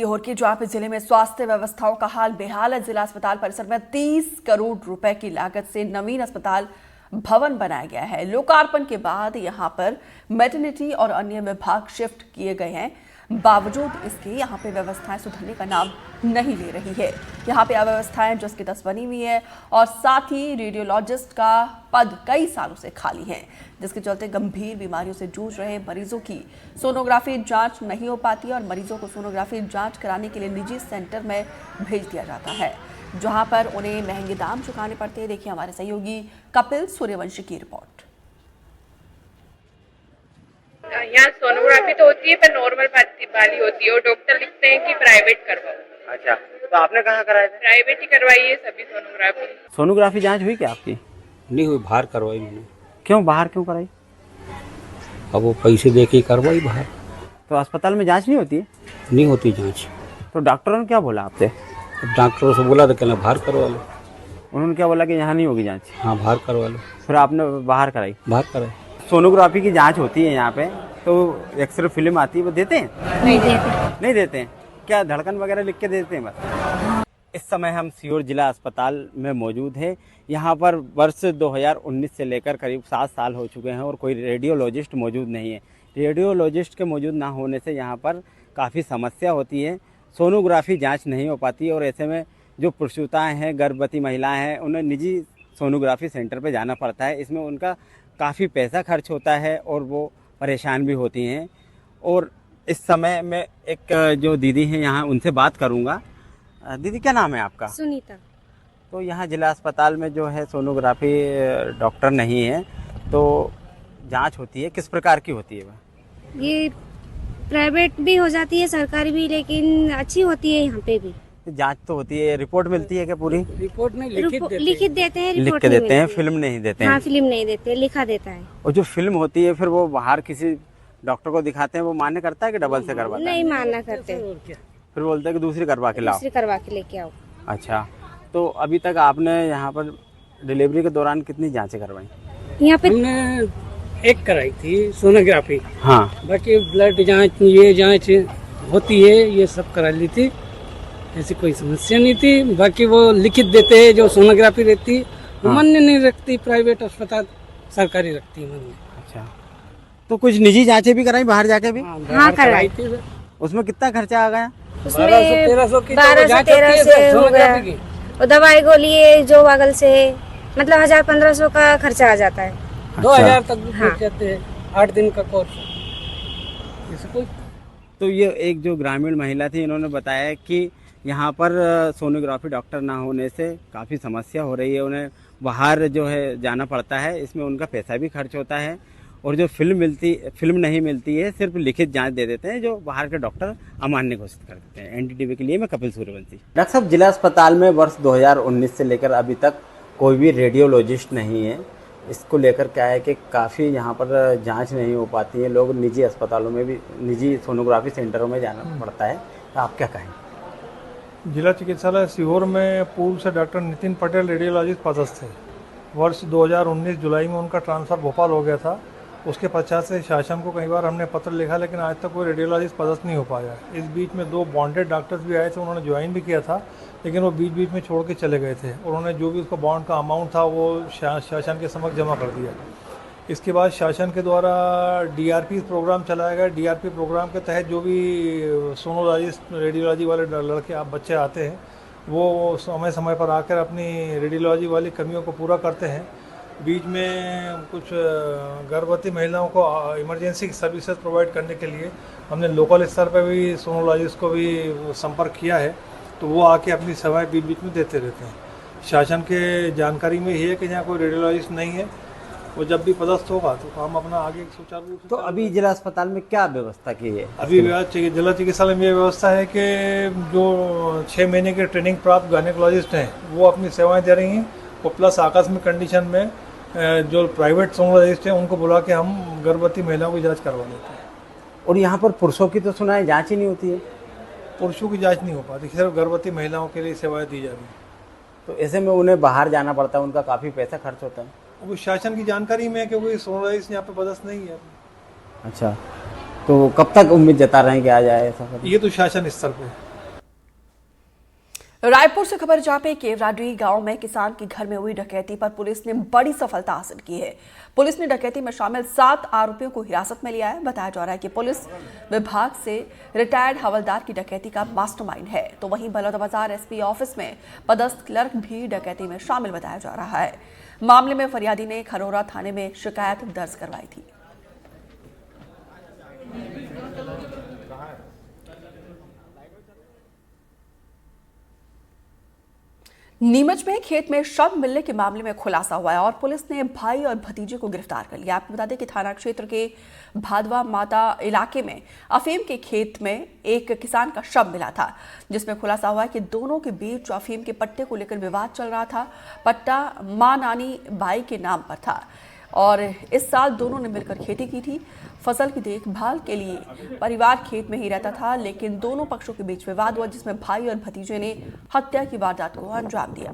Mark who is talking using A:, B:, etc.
A: सीहोर के जौनपुर जिले में स्वास्थ्य व्यवस्थाओं का हाल बेहाल है। जिला अस्पताल परिसर में 30 करोड़ रुपए की लागत से नवीन अस्पताल भवन बनाया गया है। लोकार्पण के बाद यहां पर मैटरनिटी और अन्य विभाग शिफ्ट किए गए हैं। बावजूद इसके यहां पे व्यवस्थाएं सुधरने का नाम नहीं ले रही है। यहां पे अव्यवस्थाएं जस की तस बनी हुई है और साथ ही रेडियोलॉजिस्ट का पद कई सालों से खाली है, जिसके चलते गंभीर बीमारियों से जूझ रहे मरीजों की सोनोग्राफी जांच नहीं हो पाती और मरीजों को सोनोग्राफी जांच कराने के लिए निजी सेंटर में भेज दिया जाता है, जहां पर उन्हें महंगे दाम चुकाने पड़ते हैं। देखिए हमारे सहयोगी कपिल सूर्यवंशी की रिपोर्ट।
B: यहाँ सोनोग्राफी तो होती है पर नॉर्मल वाली होती है और डॉक्टर लिखते हैं कि प्राइवेट करवाओ।
C: अच्छा, तो आपने कहाँ कराए थे?
B: प्राइवेट ही करवाई है सभी सोनोग्राफी।
C: सोनोग्राफी जांच हुई क्या आपकी?
D: नहीं हुई, बाहर करवाई मैंने।
C: क्यों बाहर क्यों कराई?
D: अब वो पैसे दे के करवाई बाहर।
C: तो अस्पताल में जांच नहीं होती है?
D: नहीं होती जांच।
C: तो डॉक्टरों ने क्या बोला आपसे?
D: डॉक्टरों से बोला तो कहना बाहर करवा लो।
C: उन्होंने क्या बोला कि यहाँ नहीं होगी जांच?
D: हाँ, बाहर करवा लो।
C: फिर आपने बाहर कराई?
D: बाहर कराई।
C: सोनोग्राफी की जांच होती है यहाँ पे, तो एक्सरे फिल्म आती है, वो देते हैं? नहीं देते हैं। क्या धड़कन वगैरह लिख के देते हैं बस? इस समय हम सीहोर जिला अस्पताल में मौजूद हैं। यहाँ पर वर्ष 2019 से लेकर करीब 7 साल हो चुके हैं और कोई रेडियोलॉजिस्ट मौजूद नहीं है। रेडियोलॉजिस्ट के मौजूद ना होने से यहाँ पर काफ़ी समस्या होती है। सोनोग्राफी जांच नहीं हो पाती और ऐसे में जो प्रसूताएं हैं, गर्भवती महिलाएं हैं, उन्हें निजी सोनोग्राफी सेंटर पे जाना पड़ता है। इसमें उनका काफ़ी पैसा खर्च होता है और वो परेशान भी होती हैं। और इस समय मैं एक जो दीदी हैं यहाँ उनसे बात करूँगा। दीदी, क्या नाम है आपका?
E: सुनीता।
C: तो यहाँ जिला अस्पताल में जो है सोनोग्राफी डॉक्टर नहीं है, तो जांच होती है, किस प्रकार की होती है वह?
E: ये प्राइवेट भी हो जाती है, सरकारी भी, लेकिन अच्छी होती है। यहाँ पे भी
C: जांच तो होती है, रिपोर्ट मिलती है क्या पूरी?
D: रिपोर्ट नहीं,
E: लिखित देते हैं,
C: लिख
E: रिपोर्ट
C: के
E: नहीं
C: देते हैं,
E: मिलती।
C: फिल्म नहीं देते हैं?
E: हाँ, फिल्म नहीं देते, लिखा देता है।
C: और जो फिल्म होती है फिर वो बाहर किसी डॉक्टर को दिखाते हैं, वो मान्य करता है कि डबल से करवाता है?
E: नहीं मानना करते,
C: फिर बोलते हैं कि दूसरी करवा के लाओ।
E: दूसरी करवा के लेके आओ।
C: अच्छा, तो अभी तक आपने यहाँ पर डिलीवरी के दौरान कितनी जांचें करवाई?
E: यहाँ पे
F: हमने एक कराई थी सोनोग्राफी।
C: हाँ,
F: बाकी ब्लड जांच, ये जांच होती है, ये सब करा ली थी। ऐसी कोई समस्या नहीं थी। बाकी वो लिखित देते हैं, जो सोनोग्राफी रहती
C: हाँ।
F: मान्य नहीं रखती प्राइवेट अस्पताल, सरकारी रखती है मान्य।
C: अच्छा, तो कुछ निजी जांचें भी कराई बाहर जाके भी?
E: हाँ, कराई
F: थी।
C: उसमें कितना खर्चा आ गया?
E: उसमें
F: 1200-1300 की
E: 1200-1300 से हो गया।
F: सोनोग्राफी की।
E: और दवाई गोली है जो बगल से, मतलब 1000-1500 का खर्चा आ जाता है।
F: 2000 तक भी
E: हाँ।
F: पहुंच जाते हैं, 8 दिन का कोर्स। ऐसे कोई
C: तो ये एक जो ग्रामीण महिला थी, इन्होंने बताया कि यहाँ पर सोनोग्राफी डॉक्टर ना होने से काफ़ी समस्या हो रही है। उन्हें बाहर जो है जाना पड़ता है, इसमें उनका पैसा भी खर्च होता है और जो फिल्म नहीं मिलती है, सिर्फ लिखित जांच दे देते हैं, जो बाहर के डॉक्टर अमान्य घोषित कर देते हैं। एनडीटीवी के लिए मैं कपिल सूर्यवंशी। डॉक्टर साहब, जिला अस्पताल में वर्ष 2019 से लेकर अभी तक कोई भी रेडियोलॉजिस्ट नहीं है। इसको लेकर क्या है कि काफ़ी यहाँ पर जांच नहीं हो पाती है, लोग निजी अस्पतालों में भी, निजी सोनोग्राफी सेंटरों में जाना पड़ता है। तो आप क्या कहें?
G: जिला चिकित्सालय सीहोर में पूर्व से डॉक्टर नितिन पटेल रेडियोलॉजिस्ट पदस्थ थे। वर्ष 2019 जुलाई में उनका ट्रांसफ़र भोपाल हो गया था। उसके पश्चात से शासन को कई बार हमने पत्र लिखा, लेकिन आज तक कोई रेडियोलॉजिस्ट पदस्थ नहीं हो पाया। इस बीच में 2 बॉन्डेड डॉक्टर्स भी आए थे, उन्होंने ज्वाइन भी किया था, लेकिन वो बीच बीच में छोड़ के चले गए थे। उन्होंने जो भी उसका बॉन्ड का अमाउंट था वो शासन के समक्ष जमा कर दिया। इसके बाद शासन के द्वारा डीआरपी प्रोग्राम चलाया गया। डीआरपी प्रोग्राम के तहत जो भी सोनोलॉजिस्ट, रेडियोलॉजी वाले लड़के आप बच्चे आते हैं, वो समय समय पर आकर अपनी रेडियोलॉजी वाली कमियों को पूरा करते हैं। बीच में कुछ गर्भवती महिलाओं को इमरजेंसी सर्विसेज प्रोवाइड करने के लिए हमने लोकल स्तर पर भी सोनोलॉजिस्ट को भी संपर्क किया है, तो वो आके अपनी सेवाएं बीच बीच में देते रहते हैं। शासन के जानकारी में ही है कि यहाँ कोई रेडियोलॉजिस्ट नहीं है। वो जब भी पदस्थ होगा तो हम अपना आगे सुचारू रूप से।
C: तो अभी जिला अस्पताल में क्या व्यवस्था की है?
G: अभी जिला चिकित्सालय में ये व्यवस्था है कि जो 6 महीने के ट्रेनिंग प्राप्त गायनेकोलॉजिस्ट हैं वो अपनी सेवाएं दे रही हैं, और प्लस आकस्मिक कंडीशन में जो प्राइवेट सोनोलॉजिस्ट हैं उनको बुला के हम गर्भवती महिलाओं की जाँच करवा लेते हैं।
C: और यहाँ पर पुरुषों की तो सुना है जाँच ही नहीं होती है?
G: पुरुषों की जाँच नहीं हो पाती, सिर्फ गर्भवती महिलाओं के लिए सेवाएँ दी जा रही हैं।
C: तो ऐसे में उन्हें बाहर जाना पड़ता है, उनका काफ़ी पैसा खर्च होता है।
G: वो शासन की जानकारी में है, क्योंकि सोनोलॉजिस्ट यहाँ पे पदस्थ नहीं है।
C: अच्छा, तो कब तक उम्मीद जता रहे हैं कि आ जाए ऐसा?
G: ये तो शासन स्तर पे है।
A: रायपुर से खबर जहां पे केवराडी गांव में किसान के घर में हुई डकैती पर पुलिस ने बड़ी सफलता हासिल की है। पुलिस ने डकैती में शामिल 7 आरोपियों को हिरासत में लिया है। बताया जा रहा है कि पुलिस विभाग से रिटायर्ड हवलदार की डकैती का मास्टरमाइंड है, तो वहीं बलौदाबाजार एसपी ऑफिस में पदस्थ क्लर्क भी डकैती में शामिल बताया जा रहा है। मामले में फरियादी ने खरोरा थाने में शिकायत दर्ज करवाई थी। नीमच में खेत में शव मिलने के मामले में खुलासा हुआ है और पुलिस ने भाई और भतीजे को गिरफ्तार कर लिया। आपको बता दें कि थाना क्षेत्र के भादवा माता इलाके में अफीम के खेत में एक किसान का शव मिला था, जिसमें खुलासा हुआ है कि दोनों के बीच अफीम के पट्टे को लेकर विवाद चल रहा था। पट्टा मां नानी बाई के नाम पर था और इस साल दोनों ने मिलकर खेती की थी। फसल की देखभाल के लिए परिवार खेत में ही रहता था, लेकिन दोनों पक्षों के बीच विवाद हुआ, जिसमें भाई और भतीजे ने हत्या की वारदात को अंजाम दिया।